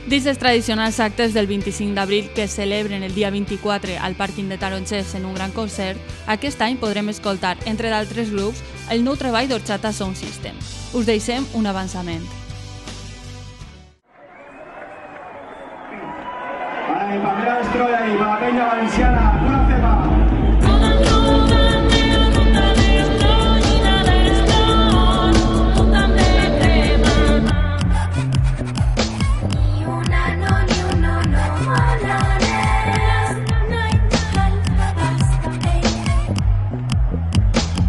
Dins els tradicionals actes del 25 d'abril que es celebren el dia 24 al pàrquing de Tarongers en un gran concert, aquest any podrem escoltar, entre d'altres grups, el nou treball d'Orxata Sound System. Us deixem un avançament. Para mi Pamela Destroyer y para la peña valenciana, una cepa.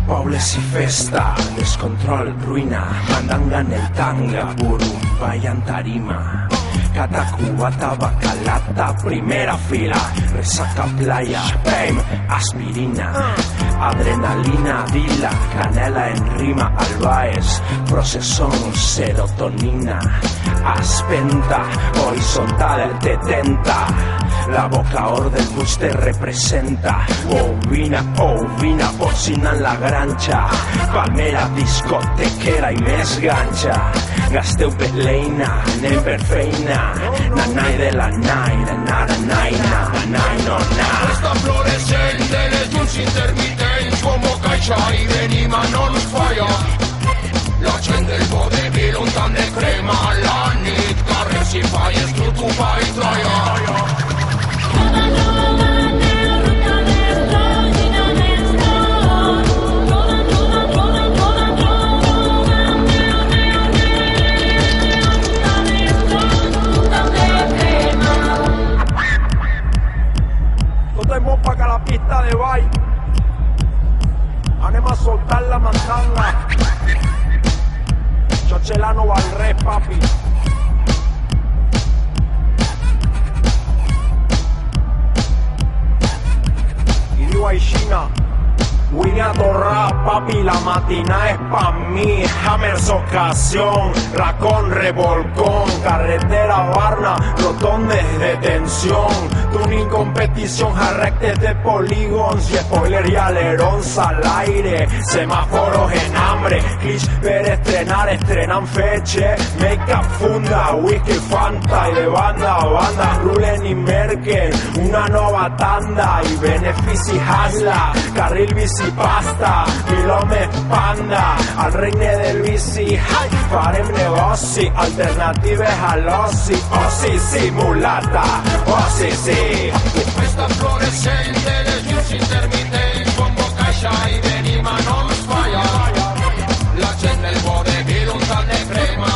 Pobles i festa, descontrol, ruïna, mandanga en el tanga, burumba i en tarima. Catacubata, bacalata, primera fila, resaca playa, fame, aspirina, adrenalina, dila, canela en rima, albaes, procesón, serotonina, aspenta, horizontal, detenta. La boca orden bus te representa. Ovina, porcina en la granxa. Palmera, discotequera i més ganxa. Gasteu peleina, anem per feina. Nanai de la nai, de nada naina, nanai no na. Està fluorescent de les llums intermitents, como caixa i venim a no nos falla. La gent del vodevil un tant de crema a la nit, carrers i falles, trutupa i troia. Pa' que la pista de ball anem a soltar la mandanga. Chochelano va al res, papi. I diu aixina: vine a torrar, papi, la matina es pa' mí. Hammers, ocasión, racón, revolcón, carretera, Varna, rotonde, detención. Tuning, competición, jarrectes de polígons y spoiler y alerons al aire. Semáforos en hambre, glitch per estrenar, estrenan feche. Make-up, funda, whisky, fanta y de banda a banda. Rulen y merquen una nova tanda i benefici hasla, carril bici pasta, quilòmetre panda, al regne del bici, farem negoci, alternatives a l'oci, oci, sí, mulata, oci, sí. Està fluorescent de les llums intermitents, com caixa i venim a no nos falla. La gent del vodevil un tant de crema,